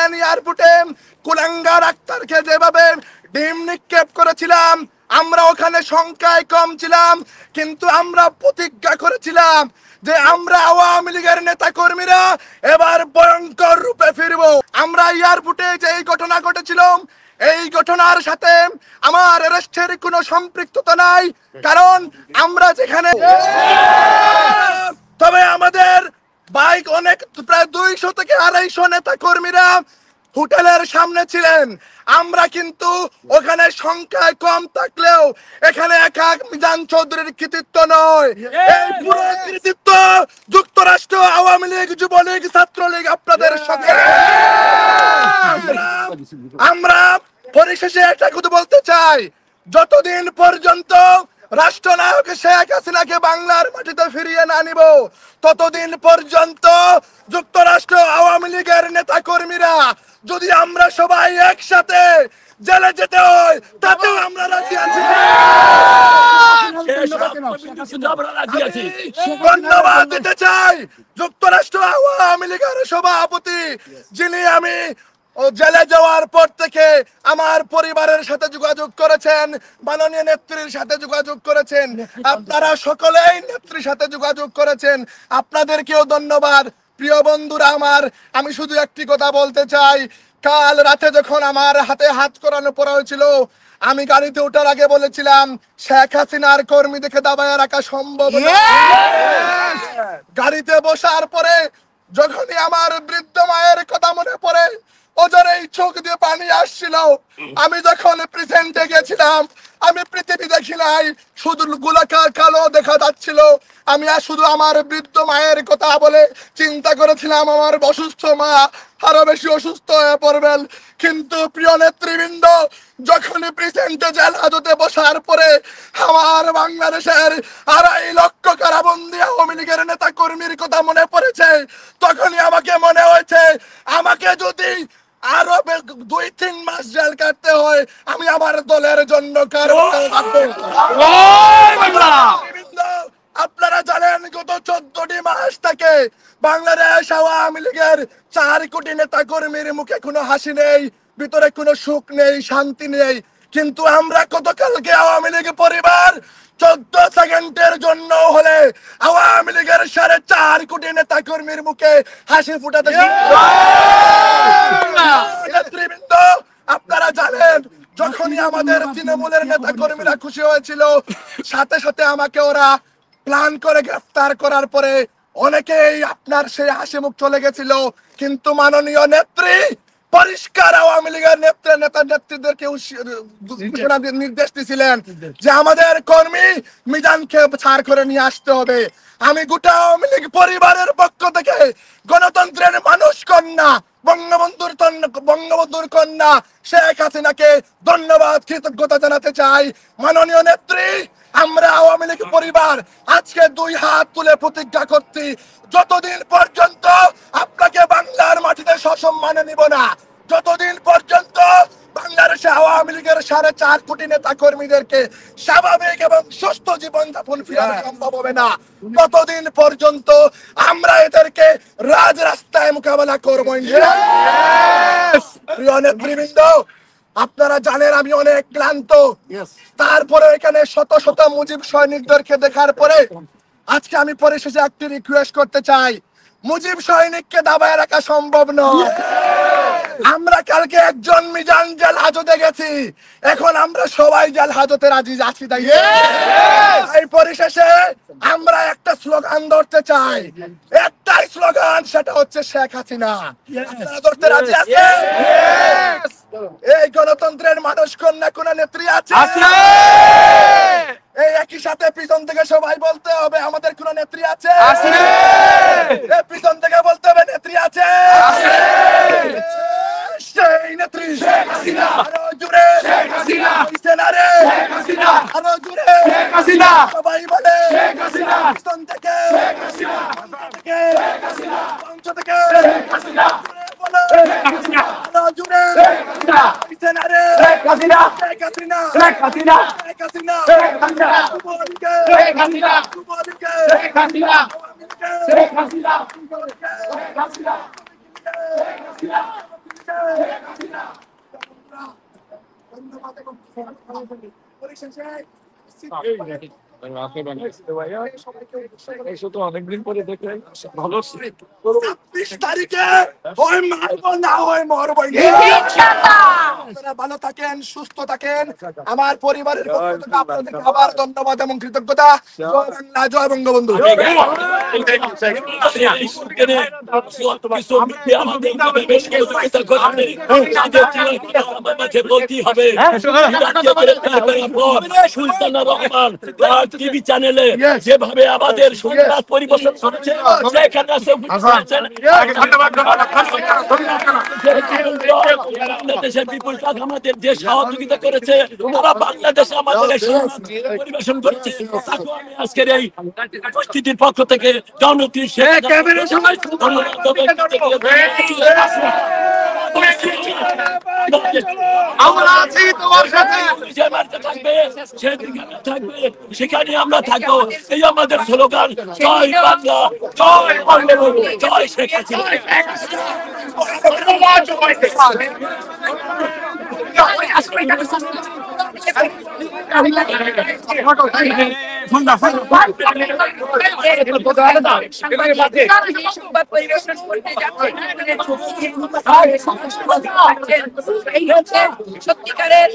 করেছিলেন এয়ারপোর্টে কুলাঙ্গার আক্তারকে যেভাবে ডিম নিক্ষেপ করেছিলাম, আমরা ওখানে সংখ্যায় কম ছিলাম, কিন্তু আমরা প্রতিজ্ঞা করেছিলাম যে আমরা আওয়ামী লীগের নেতা কর্মীরা এবার ভয়ঙ্কর রূপে ফিরব। আমরা এয়ারপোর্টে যে এই ঘটনা ঘটেছিল, এই ঘটনার সাথে আমার অ্যারেস্টের কোনো সম্পৃক্ততা নাই, কারণ আমরা যেখানে, তবে আমাদের বাইক অনেক, প্রায় 200 থেকে 250 নেতা কর্মীরা হোটেলের সামনে ছিলেন। আমরা কিন্তু ওখানে সংখ্যায় কম থাকলেও এখানে একা মিজান চৌধুরীর কৃতিত্ব নয়, এই পুরো কৃতিত্ব যুক্তরাষ্ট্র আওয়ামী লীগ, যুবলীগ, ছাত্রলীগ আপনাদের সাথে। আমরা পরিশেষে এটা শুধু বলতে চাই, যতদিন পর্যন্ত রাষ্ট্রনায়ক শেখ হাসিনাকে বাংলার মাটিতে ফিরিয়ে না নিব, ততদিন পর্যন্ত যুক্তরাষ্ট্র আওয়ামী লীগের নেতা কর্মীরা যদি আমরা সবাই একসাথে জেলে যেতে হয় তাতেও আমরা রাজি আছি। ধন্যবাদ দিতে চাই যুক্তরাষ্ট্র আওয়ামী লীগের সভাপতি, যিনি আমি জেলে যাওয়ার পর থেকে আমার পরিবারের সাথে যোগাযোগ করেছেন, মাননীয় নেত্রীর সাথে যোগাযোগ করেছেন, আপনারা সকলেই নেত্রীর সাথে যোগাযোগ করেছেন, আপনাদেরকেও ধন্যবাদ। প্রিয় বন্ধুরা আমার, আমি শুধু একটি কথা বলতে চাই, কাল রাতে যখন আমার হাতে হাত করানো পড়া হয়েছিল, আমি গাড়িতে ওঠার আগে বলেছিলাম শেখ হাসিনার কর্মী দেখে দাবায় রাখা সম্ভব না। গাড়িতে বসার পরে যখনই আমার বৃদ্ধ মায়ের কথা মনে পড়ে, ওজরেই চোখ দিয়ে পানি আসছিল। আমি যখন প্রেজেন্টে গেছিলাম, আমি পৃথিবী দেখি নাই, শুধু গোলাকার কালো দেখা যাচ্ছিল। আমি আর শুধু আমার বৃদ্ধ মায়ের কথা বলে চিন্তা করেছিলাম আমার অসুস্থ মা আরো বেশি অসুস্থ হয়ে পড়বেন। কিন্তু প্রিয় নেতৃবৃন্দ, যখনই প্রেজেন্টে জেল হাজতে বসার পরে আমার বাংলাদেশের 2.5 লক্ষ কারাবন্দী আওয়ামী লীগের নেতা কর্মীর কথা মনে পড়েছে, তখনই আমাকে মনে হয়েছে আমাকে যদি আরো 2-3 মাস জেল কাটতে হয়, আমি আমার দলের জন্য আপনারা জানেন গত 14টি মাস থেকে বাংলাদেশ আওয়ামী লীগের 4 কোটি নেতা কর্মীর মুখে কোনো হাসি নেই, ভিতরে কোনো সুখ নেই, শান্তি নেই। কিন্তু আমরা গতকালকে আওয়ামী লীগ পরিবার 14 সেকেন্ডের জন্য হলে আওয়ামী লীগের 4.5 কোটি নেতা কর্মীর মুখে হাসি ফুটাতে নেতৃবৃন্দ, আপনারা জানেন যখনই আমাদের তৃণমূলের নেতা কর্মীরা খুশি হয়েছিল, সাথে সাথে আমাকে ওরা প্ল্যান করে গ্রেফতার করার পরে অনেকেই আপনার সেই হাসি মুখ চলে গেছিল। কিন্তু মাননীয় নেত্রী পরিষ্কার আওয়ামী লীগের নেত্রীদেরকে নির্দেশ দিয়েছিলেন যে আমাদের কর্মী মিজানকে ছাড় করে নিয়ে আসতে হবে। আমি গোটা আওয়ামী লীগ পরিবারের পক্ষ থেকে গণতন্ত্রের মানুষ কন্যা বঙ্গবন্ধুর কন্যা শেখ হাসিনাকে ধন্যবাদ, কৃতজ্ঞতা জানাতে চাই। মাননীয় নেত্রী, আমরা আওয়ামী লীগ পরিবার আজকে 2 হাত তুলে প্রতিজ্ঞা করছি, যতদিন পর্যন্ত আপনাকে বাংলার মাটিতে সসম্মানে নিব না, যতদিন পর্যন্ত বাংলাদেশে আওয়ামী লীগের 4.5 কোটি নেতা কর্মীদেরকে স্বাভাবিক এবং সুস্থ জীবনযাপন ফিরানো সম্ভব হবে না, ততদিন পর্যন্ত আমরা এদেরকে রাজরাস্তায় মোকাবেলা করবো। প্রিয় নেতৃবৃন্দ, আপনারা জানেন আমি অনেক ক্লান্ত, তারপরে এখানে শত শত মুজিব সৈনিকদেরকে দেখার পরে আজকে আমি পরিশেষে একটি রিকোয়েস্ট করতে চাই, মুজিব সৈনিককে দাবায় রাখা সম্ভব নয়। আমরা কালকে একজন মিজান জেল হাজতে গেছি, এখন আমরা সবাই জেল হাজতে রাজি আছি। তাই এই পরিশেষে আমরা একটা স্লোগান ধরতে চাই, একটাই স্লোগান, সেটা হচ্ছে শেখ হাসিনা। আপনারা ধরতে রাজি আছেন? এই গণতন্ত্রের মানুষ কন্যা কোন নেত্রী আছে? এই একই সাথে পিছন থেকে সবাই বলতে হবে আমাদের কোন নেত্রী আছে? পিছন থেকে বলতে হবে নেত্রী আছে। সেই নেত্রী শেখ হাসিনা, আরো জোরে শেখ হাসিনা, সেনারে শেখ হাসিনা, আরো জোরে শেখ হাসিনা, সবাই বলে শেখ হাসিনা, পিছন থেকে শেখ হাসিনা, থেকে শেখ হাসিনা, পঞ্চ থেকে শেখ হাসিনা, বলো শেখ হাসিনা, আরো জোরে শেখ হাসিনা, সেনারে শেখ হাসিনা, শেখ হাসিনা, শেখ হাসিনা, শেখ হাসিনা, শেখ হাসিনা, যুবলীগে শেখ হাসিনা, যুবলীগে শেখ হাসিনা, শেখ হাসিনা, শেখ হাসিনা, শেখ হাসিনা, শেখ হাসিনা। অনেকদিন পরে দেখে ভালো। 26 তারিখে হয় মারবো না হয় মরবো। আপনারা ভালো থাকেন, সুস্থ থাকেন। আমার পরিবারের পক্ষ থেকে আপনাদেরকে আবার ধন্যবাদ এবং কৃতজ্ঞতা। জয় বাংলা, জয় বঙ্গবন্ধু। বলতেই হবে সুলতানা রহমান তার টিভি চ্যানেলে যেভাবে আমাদের সংবাদ পরিবেশন করেছে সেখানে বাংলাদেশের বিপুল টাকা আমাদের যে সহযোগিতা করেছে তারা বাংলাদেশে আমাদের পরিবেশন করেছে। আজকের এই উপস্থিতির পক্ষ থেকে জনপ্রিয় আমরা আছি তোমার সাথে, থাকবে সেখানে আমরা থাকবো। এই আমাদের স্লোগান, জয় বাংলা, জয় বঙ্গবন্ধু, জয় শেখ হাসিনা। সত্যিকারের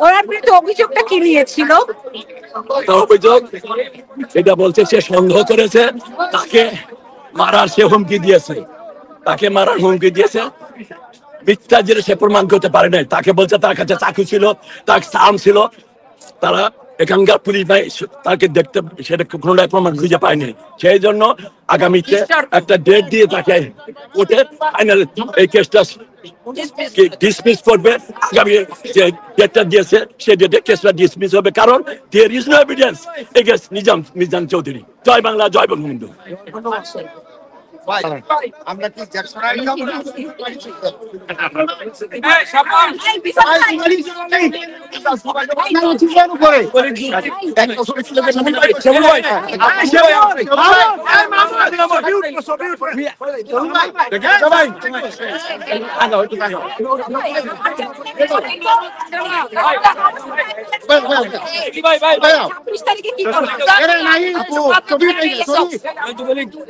ওনার বিরুদ্ধে অভিযোগটা কি নিয়েছিল? অভিযোগ এটা বলছে সে সন্দেহ করেছে, তাকে মারার সে হুমকি দিয়েছে, তাকে মারার হুমকি দিয়েছে। মিথ্যা যেটা সে প্রমাণ করতে পারে নাই। তাকে বলছে তার কাছে চাকু ছিল, তার সাম ছিল, তারা এখানকার পুলিশ ভাই তাকে দেখতে সেটা কোনোটাই প্রমাণ খুঁজে পায়নি। সেই জন্য আগামীতে একটা ডেট দিয়ে তাকে কোর্টে ফাইনাল এই কেসটা ডিসমিস করবে। আগামী যে ডেটটা দিয়েছে সেই ডেটে কেসটা ডিসমিস হবে, কারণ there is no evidence against Mizan Chowdhury. জয় বাংলা, জয় বঙ্গবন্ধু। আমরা কি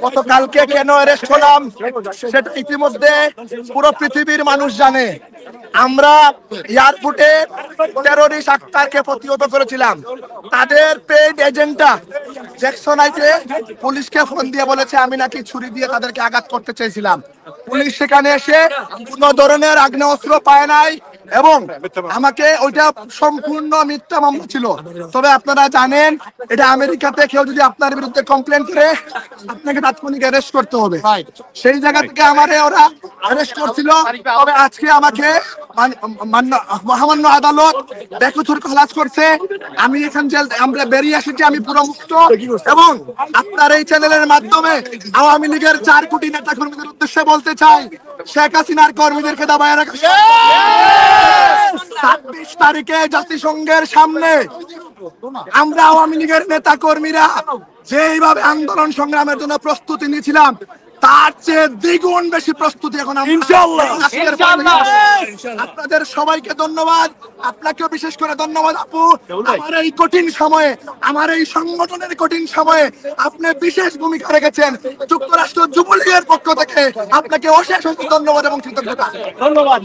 গতকালকে কেন অ্যারেস্ট হলাম সেটা ইতিমধ্যে পুরো পৃথিবীর মানুষ জানে। আমরা এয়ারপোর্টে টেররিস্ট আক্তারকে প্রতিহত করেছিলাম। তাদের পেইড এজেন্টটা জ্যাকসনাইটে পুলিশকে ফোন দিয়ে বলেছে আমি নাকি ছুরি দিয়ে তাদেরকে আঘাত করতে চেয়েছিলাম। পুলিশ সেখানে এসে কোনো ধরনের আগ্নেয়াস্ত্র পায় নাই এবং আমাকে ওইটা সম্পূর্ণ মিথ্যা মামলা ছিল। তবে আপনারা জানেন এটা আমেরিকাতে কেউ যদি আপনার বিরুদ্ধে কমপ্লেন করে আপনাকে তাৎক্ষণিক অ্যারেস্ট করতে হবে। সেই জায়গা থেকে আমারে ওরা অ্যারেস্ট করছিল। তবে আজকে আমাকে মহামান্য আদালত বেকসুর খালাস করছে। আমি এখান জেল আমরা বেরিয়ে এসেছি, আমি পুরো মুক্ত। এবং আপনার এই চ্যানেলের মাধ্যমে আওয়ামী লীগের 4 কোটি নেতা কর্মীদের উদ্দেশ্যে বলতে চাই, শেখ হাসিনার কর্মীদেরকে দাবায় রাখা 26 তারিখে জাতিসংঘের সামনে আমরা আওয়ামী লীগের নেতা কর্মীরা যেইভাবে আন্দোলন সংগ্রামের জন্য প্রস্তুতি নিয়েছিলাম তার চেয়ে দ্বিগুণ বেশি প্রস্তুতি এখন ইনশাআল্লাহ। আপনাদের সবাইকে ধন্যবাদ, আপনাকেও বিশেষ করে ধন্যবাদ আপু। আমার এই কঠিন সময়ে, আমার এই সংগঠনের কঠিন সময়ে আপনি বিশেষ ভূমিকা রেখেছেন। যুক্তরাষ্ট্র যুবলীগের পক্ষ থেকে আপনাকে অশেষ ধন্যবাদ এবং কৃতজ্ঞতা। ধন্যবাদ।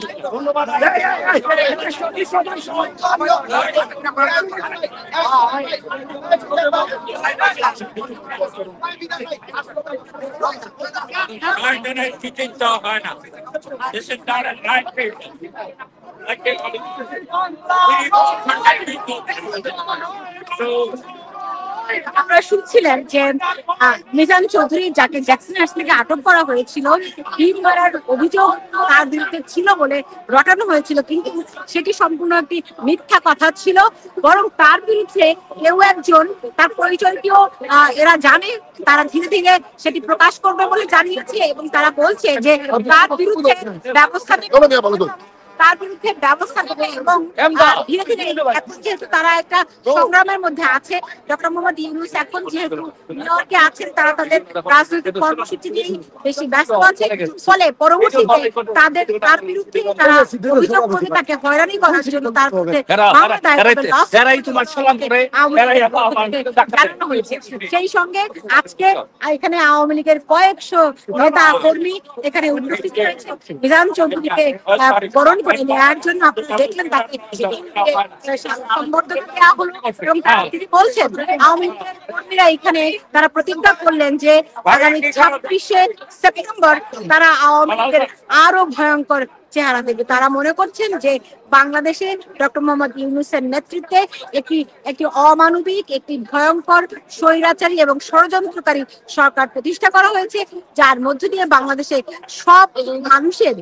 This is not a night period. আপনারা শুনছিলেন যে মিজান চৌধুরী যাকে জ্যাকসন হাউস থেকে আটক করা হয়েছিল, ডিম মারার অভিযোগ তার বিরুদ্ধে ছিল বলে রটানো হয়েছিল, কিন্তু সেটি সম্পূর্ণ একটি মিথ্যা কথা ছিল। বরং তার বিরুদ্ধে কেউ একজন, তার পরিচয়টিও এরা জানে, তারা ধীরে ধীরে সেটি প্রকাশ করবে বলে জানিয়েছে এবং তারা বলছে যে তার বিরুদ্ধে ব্যবস্থা তার বিরুদ্ধে ব্যবস্থা নেবে এবং ধীরে ধীরে এখন যেহেতু তারা একটা সংগ্রামের মধ্যে আছে, ডক্টর মোহাম্মদ ইউনূস এখন যেহেতু নিউ ইয়র্কে আছেন, তারা তাদের রাজনৈতিক কর্মসূচি নিয়ে বেশি ব্যস্ত আছে, ফলে পরবর্তীতে তার বিরুদ্ধে তারা অভিযোগ করবে তাকে হয়রানি করার জন্য তার বিরুদ্ধে মামলা দায়ের করবে, জানানো হয়েছে। সেই সঙ্গে আজকে এখানে আওয়ামী লীগের কয়েকশো নেতা কর্মী এখানে উপস্থিত হয়েছে মিজান চৌধুরীকে বরণ করে নেওয়ার জন্য। আপনারা দেখলেন তাকে সংবর্ধনা দেওয়া হলো এবং তিনি বলছেন আওয়ামী লীগের কর্মীরা এখানে তারা প্রতিজ্ঞা করলেন যে আগামী 26শে সেপ্টেম্বর তারা আওয়ামী লীগের আরো ভয়ঙ্কর চেহারা দেবে। তারা মনে করছেন যে বাংলাদেশে ডক্টর মোহাম্মদ ইউনূসের নেতৃত্বে একটি অমানবিক, একটি ভয়ঙ্কর, স্বৈরাচারী এবং ষড়যন্ত্রকারী সরকার প্রতিষ্ঠা করা হয়েছে, যার মধ্য দিয়ে বাংলাদেশে সব মানুষের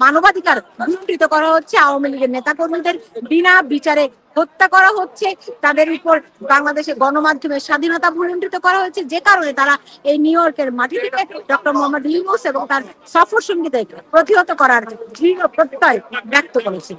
মানবাধিকার লুণ্ঠিত করা হচ্ছে, আওয়ামী লীগের নেতাকর্মীদের বিনা বিচারে হত্যা করা হচ্ছে, তাদের উপর বাংলাদেশে গণমাধ্যমের স্বাধীনতা ভূলুণ্ঠিত করা হয়েছে, যে কারণে তারা এই নিউ ইয়র্কের মাটি থেকে ডক্টর মোহাম্মদ ইউনূস এবং তার সফর সঙ্গীদের প্রতিহত করার দৃঢ় প্রত্যয় ব্যক্ত করেছে।